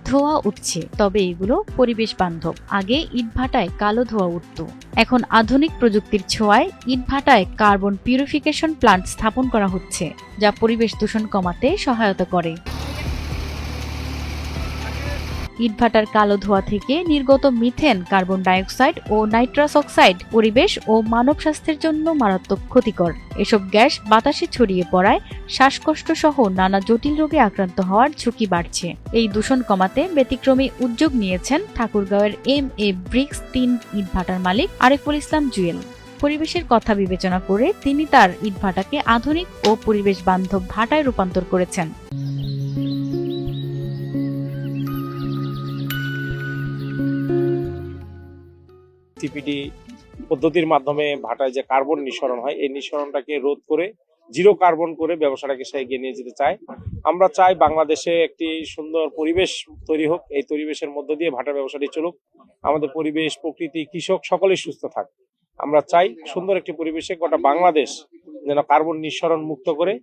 ধোঁয়া উঠছে, তবে এগুলো পরিবেশ বান্ধব। আগে ইটভাটায় কালো ধোঁয়া উঠত, এখন আধুনিক প্রযুক্তির ছোঁয়ায় ইটভাটায় কার্বন পিউরিফিকেশন প্লান্ট স্থাপন করা হচ্ছে, যা পরিবেশ দূষণ কমাতে সহায়তা করে। ইটভাটার কালো ধোঁয়া থেকে নির্গত মিথেন, কার্বন ডাইঅক্সাইড ও নাইট্রাস অক্সাইড পরিবেশ ও মানব স্বাস্থ্যের জন্য মারাত্মক ক্ষতিকর। এসব গ্যাস বাতাসে ছড়িয়ে পড়ায় শ্বাসকষ্ট সহ নানা জটিল রোগে আক্রান্ত হওয়ার ঝুঁকি বাড়ছে। এই দূষণ কমাতে ব্যতিক্রমী উদ্যোগ নিয়েছেন ঠাকুরগাঁওয়ের MA ব্রিক্স 3 ইটভাটার মালিক আরিফুল ইসলাম জুয়েল। পরিবেশের কথা বিবেচনা করে তিনি তার ইটভাটাকে আধুনিক ও পরিবেশ বান্ধব ভাটায় রূপান্তর করেছেন। সিপিডি পদ্ধতির মাধ্যমে ভাটায় যে কার্বন নিঃসরণ হয়, এই নিঃসরণটাকে রোধ করে জিরো কার্বন করে ব্যবসাটাকে সে এগিয়ে নিয়ে যেতে চায়। আমরা চাই বাংলাদেশে একটি সুন্দর পরিবেশ তৈরি হোক, এই পরিবেশের মধ্য দিয়ে ভাটার ব্যবসাটি চলুক, আমাদের পরিবেশ, প্রকৃতি, কৃষক সকলেই সুস্থ থাক। আমরা চাই সুন্দর একটি পরিবেশে গোটা বাংলাদেশ যেন কার্বন নিঃসরণ মুক্ত করে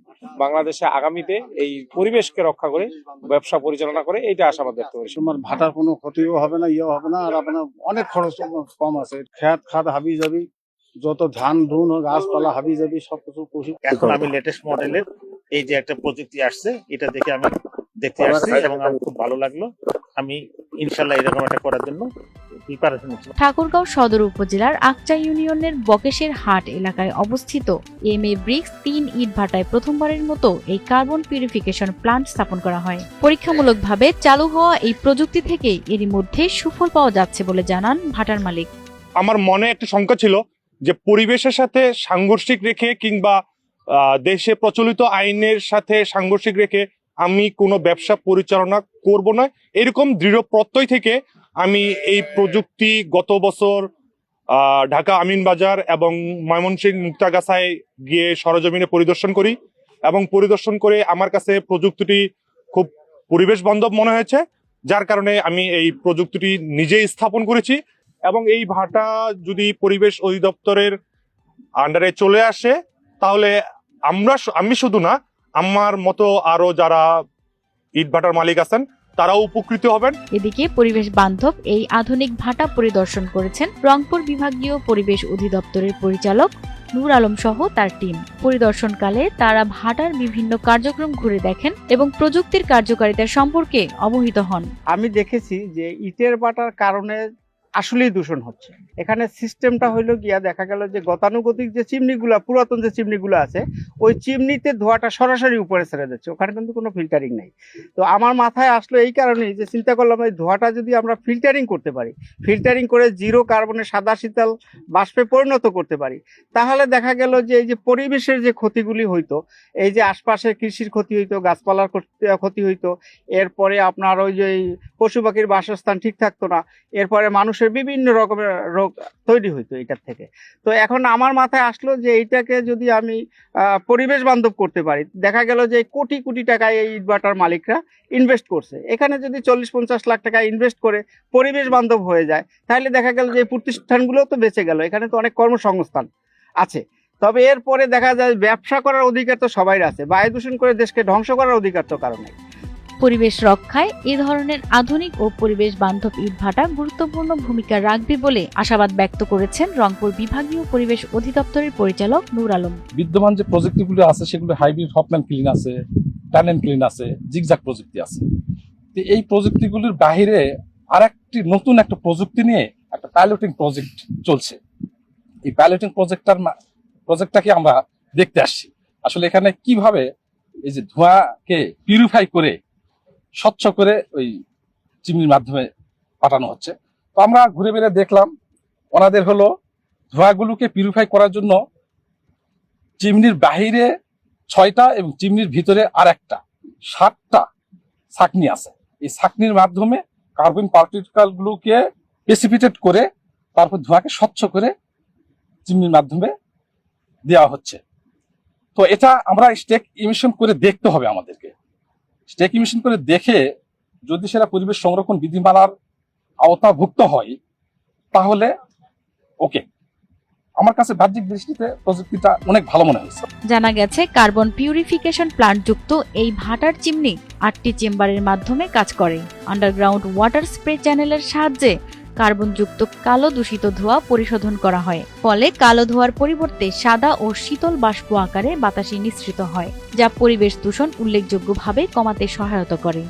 বাংলাদেশে আগামীতে এই পরিবেশকে রক্ষা করে ব্যবসা পরিচালনা করে, এইটা আশাবাদ ব্যক্ত করি। তোমার ভাটার কোনো ক্ষতিও হবে না, ইয়েও হবে না, আর আপনার অনেক খরচ কম আছে। খাত হাবি যাবি, যত ধান ধুন গাছপালা হাবি যাবি সবকিছু। এখন আমি লেটেস্ট মডেলের এই যে একটা প্রযুক্তি আসছে, এটা দেখে আমি দেখতে আসছি এবং আমার খুব ভালো লাগলো। আমি ইনশাল্লাহ এরকম একটা করার জন্য প্রিপারেশন নিচ্ছি। ঠাকুরগাঁও সদর উপজেলার আকচা ইউনিয়নের বকেশের হাট এলাকায় অবস্থিত MA ব্রিক্স 3 ইটভাটায় প্রথমবারের মতো এই কার্বন পিউরিফিকেশন প্লান্ট স্থাপন করা হয়। পরীক্ষামূলকভাবে চালু হওয়া এই প্রযুক্তি থেকে এরই মধ্যে সুফল পাওয়া যাচ্ছে বলে জানান ভাটার মালিক। আমার মনে একটা শঙ্কা ছিল যে পরিবেশের সাথে সাংঘর্ষিক রেখে কিংবা দেশে প্রচলিত আইনের সাথে সাংঘর্ষিক রেখে আমি কোনো ব্যবসা পরিচালনা করব না, এরকম দৃঢ় প্রত্যয় থেকে আমি এই প্রযুক্তি গত বছর ঢাকা আমিনবাজার এবং ময়মনসিংহ মুক্তাগাছায় গিয়ে সরজমিনে পরিদর্শন করি এবং পরিদর্শন করে আমার কাছে প্রযুক্তিটি খুব পরিবেশ বান্ধব মনে হয়েছে, যার কারণে আমি এই প্রযুক্তিটি নিজেই স্থাপন করেছি। এবং এই ভাটা যদি পরিবেশ অধিদপ্তরের আন্ডারে চলে আসে তাহলে আমি শুধু না, আমার মতো আরো যারা ইটভাটার মালিক আছেন তারাও উপকৃত হবেন। এদিকে পরিবেশ বান্ধব এই আধুনিক ভাটা পরিদর্শন করেছেন রংপুর বিভাগীয় পরিবেশ অধিদপ্তরের পরিচালক নূর আলম সহ তার টিম। পরিদর্শনকালে তারা ভাটার বিভিন্ন কার্যক্রম ঘুরে দেখেন এবং প্রযুক্তির কার্যকারিতা সম্পর্কে অবহিত হন। আমি দেখেছি যে ইটের ভাটার কারণে আসলেই দূষণ হচ্ছে। এখানে সিস্টেমটা হইলো গিয়া দেখা গেল যে গতানুগতিক যে চিমনিগুলো, পুরাতন যে চিমনিগুলো আছে, ওই চিমনিতে ধোঁয়াটা সরাসরি উপরে ছেড়ে যাচ্ছে, ওখানে কিন্তু কোনো ফিল্টারিং নেই। তো আমার মাথায় আসলো এই কারণেই যে চিন্তা করলাম এই ধোঁয়াটা যদি আমরা ফিল্টারিং করতে পারি, ফিল্টারিং করে জিরো কার্বনে সাদা শীতল বাষ্পে পরিণত করতে পারি, তাহলে দেখা গেল যে এই যে পরিবেশের যে ক্ষতিগুলি হইতো, এই যে আশপাশে কৃষির ক্ষতি হইতো, গাছপালার ক্ষতি হইতো, এরপরে আপনার ওই যে পশু পাখির বাসস্থান ঠিক থাকতো না, এরপরে মানুষের বিভিন্ন রকমের রোগ তৈরি হইতো এটার থেকে। তো এখন আমার মাথায় আসলো যে এইটাকে যদি আমি পরিবেশ বান্ধব করতে পারি, দেখা গেল যে কোটি কোটি টাকায় এই ইটভাটার মালিকরা ইনভেস্ট করছে, এখানে যদি 40-50 লাখ টাকা ইনভেস্ট করে পরিবেশ বান্ধব হয়ে যায়, তাহলে দেখা গেল যে প্রতিষ্ঠানগুলো তো বেঁচে গেল, এখানে তো অনেক কর্মসংস্থান আছে। তবে এরপরে দেখা যায় ব্যবসা করার অধিকার তো সবাই আছে, বায়ু দূষণ করে দেশকে ধ্বংস করার অধিকার তো কারো নেই। পরিবেশ রক্ষায় এ ধরনের আধুনিক ও পরিবেশ বান্ধব ইটভাটা গুরুত্বপূর্ণ ভূমিকা রাখবে বলে আশাবাদ ব্যক্ত করেছেন রংপুর বিভাগীয় পরিবেশ অধিদপ্তরের পরিচালক নূর আলম। বিদ্যমান যে প্রযুক্তিগুলো আছে সেগুলো হাইব্রিড হপম্যান ক্লিন আছে, টানেন ক্লিন আছে, জিগজাগ প্রযুক্তি আছে। তো এই প্রযুক্তিগুলির বাহিরে আরেকটি নতুন একটা প্রযুক্তি নিয়ে একটা পাইলটিং প্রজেক্ট চলছে। এই পাইলটিং প্রজেক্টটাকে আমরা দেখতে আসছি। আসলে এখানে কিভাবে এই যে ধোঁয়াকে পিউরিফাই করে স্বচ্ছ করে ওই চিমনির মাধ্যমে পাঠানো হচ্ছে। তো আমরা ঘুরে বেড়ে দেখলাম ওনাদের হলো ধোঁয়াগুলোকে পিউরিফাই করার জন্য চিমনির বাহিরে 6টা এবং চিমনির ভিতরে আর একটা 7টা ছাঁকনি আছে। এই ছাঁকনির মাধ্যমে কার্বন পার্টিকেলগুলোকে প্রেসিপিটেট করে তারপর ধোঁয়াকে স্বচ্ছ করে চিমনির মাধ্যমে দেওয়া হচ্ছে। তো এটা আমরা স্টেক ইমিশন করে দেখতে হবে আমাদেরকে। স্টেক ইমিশন করে দেখে যদি সেটা পরিবেশ সংরক্ষণ বিধিমালার আওতাভুক্ত হয় তাহলে ওকে, আমার কাছে বাহ্যিক দৃষ্টিতে প্রযুক্তিটা অনেক ভালো মনে হয়েছে। জানা গেছে কার্বন পিউরিফিকেশন প্ল্যান্ট যুক্ত এই ভাটার চিমনি 8টি চেম্বারের মাধ্যমে কাজ করে। আন্ডারগ্রাউন্ড ওয়াটার স্প্রে চ্যানেলের সাহায্যে কার্বনযুক্ত কালো দূষিত ধোঁয়া পরিশোধন করা হয়। ফলে কালো ধোঁয়ার পরিবর্তে সাদা ও শীতল বাষ্প আকারে বাতাসে নিঃসৃত হয়, যা পরিবেশ দূষণ উল্লেখযোগ্যভাবে কমাতে সহায়তা করে।